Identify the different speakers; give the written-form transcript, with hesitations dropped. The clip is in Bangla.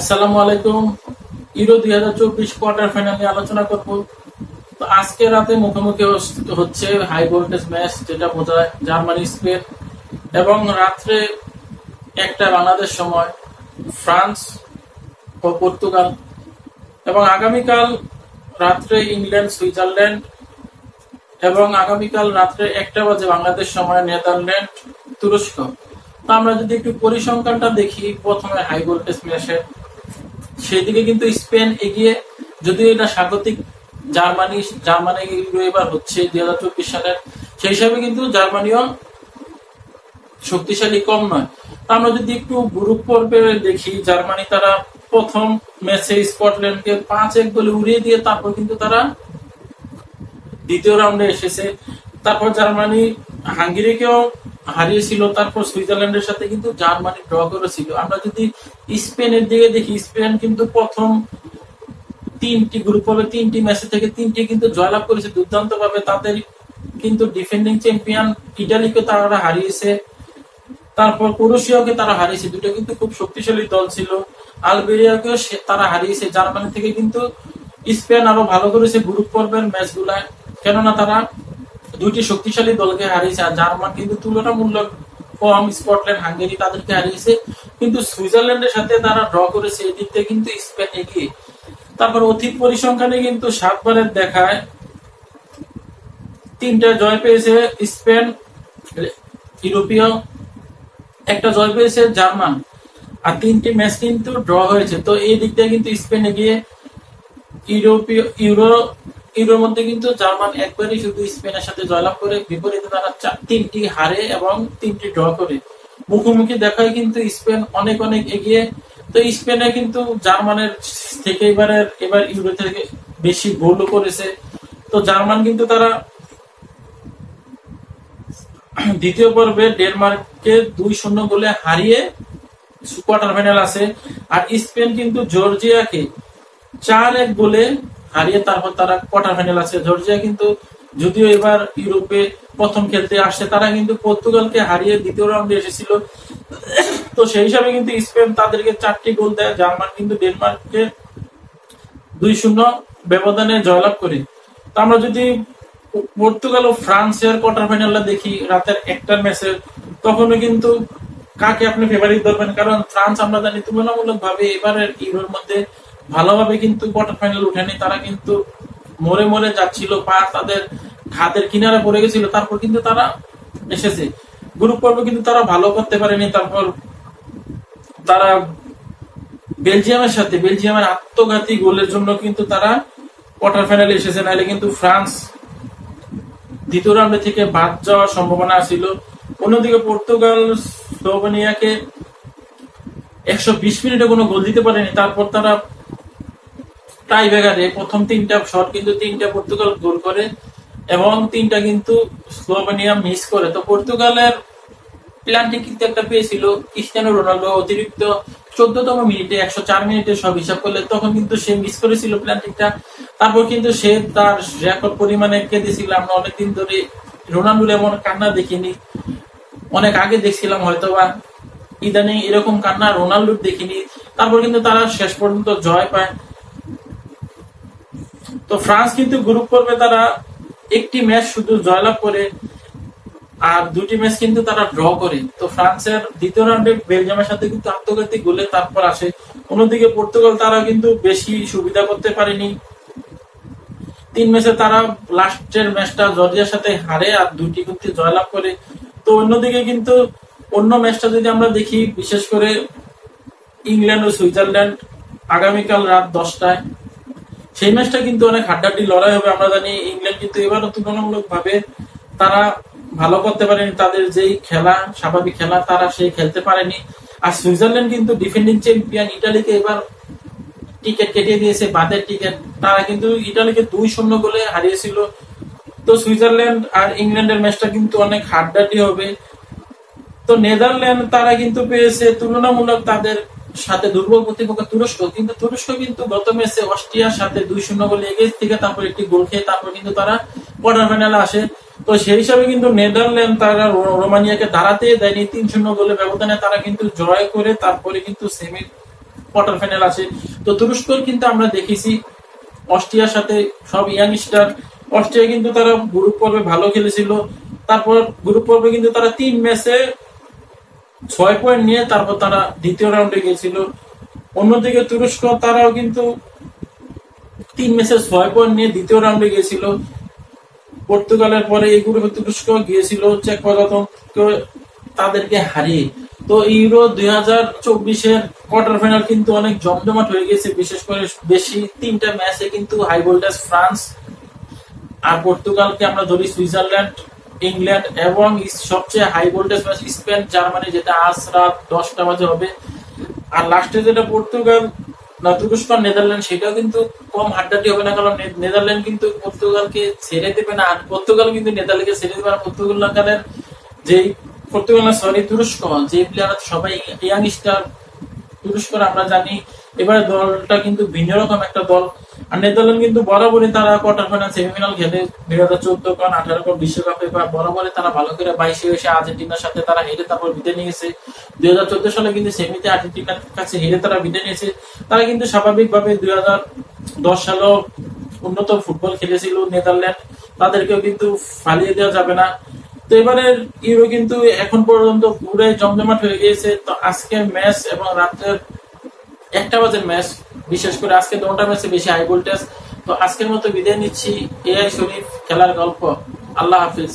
Speaker 1: আসসালামু আলাইকুম। ইউরো 2024 কোয়ার্টার ফাইনাল নিয়ে আলোচনা করব। তো আজকে রাতে মুখোমুখি হচ্ছে হাই ভোল্টেজ ম্যাচ, যেটা বোঝায় জার্মানি স্পেন, এবং রাত্রে একটা বাংলাদেশ সময় ফ্রান্স ও পর্তুগাল, এবং আগামীকাল রাত্রে ইংল্যান্ড সুইজারল্যান্ড, এবং আগামীকাল রাত্রে 1টা বাজে বাংলাদেশ সময় নেদারল্যান্ড তুরস্ক। তো আমরা যদি একটু পরিসংখ্যানটা দেখি, প্রথমে হাই ভোল্টেজ ম্যাচে সেদিকে কিন্তু স্পেন এগিয়ে, যদিও এটা স্বাগতিক জার্মানি জার্মানি এবার হচ্ছে 2024 সালের, সেই হিসাবে কিন্তু জার্মানিও শক্তিশালী কম নয়। আমরা যদি একটু গ্রুপ পর্বে দেখি, জার্মানি তারা প্রথম ম্যাচে স্কটল্যান্ডকে 5-1 গোলে উড়িয়ে দিয়ে তারপর কিন্তু তারা দ্বিতীয় রাউন্ডে এসেছে। তারপর জার্মানি হাঙ্গেরিকেও হারিয়েছিল, তারপর সুইজারল্যান্ডের সাথে কিন্তু জার্মানি ড্র করেছিল। আমরা যদি স্পেনের দিকে দেখি, স্পেন কিন্তু প্রথম গ্রুপ পর্বে 3টি ম্যাচ থেকে 3টি কিন্তু জয়লাভ করেছে দুর্দান্ত ভাবে। তাদের কিন্তু ডিফেন্ডিং চ্যাম্পিয়ন ইটালিকে তারা হারিয়েছে, তারপর ক্রোয়েশিয়াকে তারা হারিয়েছে, দুটো কিন্তু খুব শক্তিশালী দল ছিল। আলবেরিয়াকেও তারা হারিয়েছে। জার্মানি থেকে কিন্তু স্পেন আরো ভালো করেছে গ্রুপ পর্বের ম্যাচগুলায়, কেননা তারা দুইটি শক্তিশালী দলকে হারিয়েছে। আর জার্মান কিন্তু তুলনামূলক কম, স্কটল্যান্ড হাঙ্গেরি তাদেরকে হারিয়েছে, কিন্তু সুইজারল্যান্ডের সাথে তারা ড্র করেছে। এদিক থেকে কিন্তু স্পেন এগিয়ে। তারপর অধিক পরিসংখ্যানে কিন্তু 7বারের দেখায় 3টা জয় পেয়েছে স্পেন, ইউরোপীয় 1টা জয় পেয়েছে জার্মান, আর 3টি ম্যাচ কিন্তু ড্র হয়েছে। তো এই দিক থেকে কিন্তু স্পেন এগিয়ে। ইউরোর মধ্যে কিন্তু জার্মান একবারই শুধু স্পেনের সাথে জয়লাভ করে, বিপরীতে তারা 3টি হারে এবং 3টি ড্র করে। মুখোমুখি দেখায় কিন্তু স্পেন অনেক অনেক এগিয়ে। তো স্পেনে কিন্তু জার্মানের থেকে এবার ইউরো থেকে বেশি গোলও করেছে। তো জার্মান কিন্তু তারা দ্বিতীয় পর্বে ডেনমার্ককে 2-0 গোলে হারিয়ে কোয়ার্টার ফাইনাল আছে। আর স্পেন কিন্তু জর্জিয়াকে 4-1 গোলে হারিয়ে তারপর তারা কোয়ার্টার ফাইনাল আছে। জর্জিয়া কিন্তু যদিও এবার ইউরোপে প্রথম খেলতে আসছে, তারা কিন্তু পর্তুগালকে হারিয়ে দ্বিতীয় রাউন্ডে এসেছিল। তো সেই হিসাবে কিন্তু স্পেন তাদেরকে 4টি গোল দেয়। জার্মান কিন্তু ডেনমার্ককে 2-0 ব্যবধানে জয়লাভ করে। তো আমরা যদি পর্তুগাল ও ফ্রান্সের কোয়ার্টার ফাইনালটা দেখি রাতের 1টার ম্যাচের, তখনও কিন্তু কাকে আপনি ফেভারিট ধরবেন? কারণ ফ্রান্স আমরা জানি তুলনামূলক ভাবে এবারের ইউরোর মধ্যে ভালোভাবে কিন্তু কোয়ার্টার ফাইনাল উঠেনি। তারা কিন্তু মরে মরে যাচ্ছিল, পা তাদের ঘাতের কিনারে পড়ে গেছিল, তারপর কিন্তু তারা এসেছে। গ্রুপ পর্বে কিন্তু তারা ভালো করতে পারেনি। তারপর তারা বেলজিয়ামের আত্মঘাতী গোলের জন্য কিন্তু তারা কোয়ার্টার ফাইনালে এসেছে, নাহলে কিন্তু ফ্রান্স দ্বিতীয় রাউন্ডে থেকে বাদ যাওয়ার সম্ভাবনা ছিল। অন্যদিকে পর্তুগাল স্লোভেনিয়াকে 120 মিনিটে কোনো গোল দিতে পারেনি। তারপর তারা টাই ব্রেকারে প্রথম 3টা শট কিন্তু 3টা পর্তুগাল গোল করে, এবং 3টা কিন্তু স্লোভেনিয়া মিস করে। তো পর্তুগালের প্ল্যানটি কিন্তু একটা পেয়েছিল ক্রিস্টিয়ানো রোনাল্ডো অতিরিক্ত 14তম মিনিটে, 104 মিনিটে সব হিসাব করলে, তখন কিন্তু সে মিস করেছিল প্ল্যানটিটা। তারপর কিন্তু সে তার রেকর্ড পরিমাণে কেঁদেছিল। আমরা অনেকদিন ধরে রোনাল্ডোর এমন কান্না দেখিনি, অনেক আগে দেখছিলাম হয়তোবা, ইদানিং এরকম কান্না রোনাল্ডোর দেখিনি। তারপর কিন্তু তারা শেষ পর্যন্ত জয় পায়। তো ফ্রান্স কিন্তু গ্রুপ পর্বে তারা 1টি ম্যাচ শুধু জয়লাভ করে, আর 2টি ম্যাচ কিন্তু তারা ড্র করে। তো ফ্রান্সের দ্বিতীয় রাউন্ডে বেলজিয়ামের সাথে কিন্তু আত্মঘাতী গোলে তারপর আসে। অন্যদিকে পর্তুগাল তারা কিন্তু বেশি সুবিধা করতে পারেনি। 3 ম্যাচে তারা লাস্টের ম্যাচটা জর্জিয়ার সাথে হারে, আর 2টি কিন্তু জয়লাভ করে। তো অন্যদিকে কিন্তু অন্য ম্যাচটা যদি আমরা দেখি, বিশেষ করে ইংল্যান্ড ও সুইজারল্যান্ড আগামীকাল রাত 10টায়, সেই ম্যাচটা কিন্তু অনেক হাড্ডাহাড্ডি লড়াই হবে। আমরা জানি ইংল্যান্ড কিন্তু এবারও তুলনামূলক ভাবে তারা ভালো করতে পারেনি, তাদের যেই খেলা স্বাভাবিক খেলা তারা সেই খেলতে পারেনি। আর সুইজারল্যান্ড কিন্তু ডিফেন্ডিং চ্যাম্পিয়ন ইটালিকে এবার টিকিট কেটে দিয়েছে, বাদের টিকিট। তারা কিন্তু ইটালিকে 2-0 গোলে হারিয়েছিল। তো সুইজারল্যান্ড আর ইংল্যান্ডের ম্যাচটা কিন্তু অনেক হাড্ডাহাড্ডি হবে। তো নেদারল্যান্ড তারা কিন্তু পেয়েছে তুলনামূলক তাদের সাথে দুর্বল প্রতিপক্ষ তুরস্ক, কিন্তু তুরস্ক কিন্তু গত ম্যাচে অস্ট্রিয়ার সাথে 2-0 গোলে এগিয়ে থেকে তারপর একটি গোল খেয়ে তারপর কিন্তু তারা কোয়ার্টার ফাইনালে আসে। তো সেই হিসাবে কিন্তু নেদারল্যান্ড তারা রোমানিয়াকে দাঁড়াতে দেয়নি, 3-0 গোলে ব্যবধানে তারা কিন্তু জয় করে তারপরে কিন্তু সেমি কোয়ার্টার ফাইনাল আসে। তো তুরস্কর কিন্তু আমরা দেখেছি অস্ট্রিয়ার সাথে সব ইয়াং স্টার। অস্ট্রিয়া কিন্তু তারা গ্রুপ পর্বে ভালো খেলেছিল, তারপর গ্রুপ পর্বে কিন্তু তারা 3 ম্যাচে 6 পয়েন্ট নিয়ে তারপর তারা দ্বিতীয় রাউন্ডে গিয়েছিল। অন্যদিকে তুরস্ক তারাও কিন্তু 3 ম্যাচে 6 পয়েন্ট নিয়ে দ্বিতীয় রাউন্ডে গিয়েছিল। পর্তুগালের পরে এই গ্রুপে তুরস্ক গিয়েছিল চেক প্রজাতন্ত্র তাদেরকে হারিয়ে। তো ইউরো 2024-এর কোয়ার্টার ফাইনাল কিন্তু অনেক জমজমাট হয়ে গেছে, বিশেষ করে বেশি 3টা ম্যাচে কিন্তু হাই ভোল্টেজ। ফ্রান্স আর পর্তুগালকে আমরা ধরি, সুইজারল্যান্ড, ইংল্যান্ড এবং সবচেয়ে high voltage match Spain Germany, যেটা আজ রাত 10টা বাজে হবে। আর লাস্টে যেটা পর্তুগাল না তুরস্ক নেদারল্যান্ড, সেটাও কিন্তু কম হাড্ডাহাড্ডি হবে না, কারণ নেদারল্যান্ড কিন্তু পর্তুগালকে ছেড়ে দেবে না, আর পর্তুগাল কিন্তু নেদারল্যান্ডকে ছেড়ে দেবে না। তুরস্ক যে প্লেয়ার সবাই ইয়াং স্টার তুরস্ক আমরা জানি। এবারে দলটা কিন্তু ভিন্ন রকম একটা দল। আর নেদারল্যান্ড কিন্তু বরাবরই তারা কোয়ার্টার ফাইনাল সেমিফাইনাল খেলে 2014 কোন 18 কোন বিশ্বকাপে, বা বরাবরই তারা ভালো করে 22-এ এসে আর্জেন্টিনার সাথে তারা হেরে তারপর বিদায় নিয়েছে। 2014 সালে কিন্তু সেমিতে আর্জেন্টিনার কাছে হেরে তারা বিদায় নিয়েছে। তারা কিন্তু স্বাভাবিকভাবে 2010 সালেও উন্নত ফুটবল খেলেছিল নেদারল্যান্ড, তাদেরকেও কিন্তু ফালিয়ে দেওয়া যাবে না। তো এবারের ইউরো কিন্তু এখন পর্যন্ত পুরাই জমজমাট হয়ে গিয়েছে। তো আজকের ম্যাচ এবং রাত্রের 1টা বাজের ম্যাচ, বিশেষ করে আজকে 2টা ম্যাচে বেশি হাই ভোল্টেজ। তো আজকের মতো বিদায় নিচ্ছি। এআই শরীফ খেলার গল্প। আল্লাহ হাফিজ।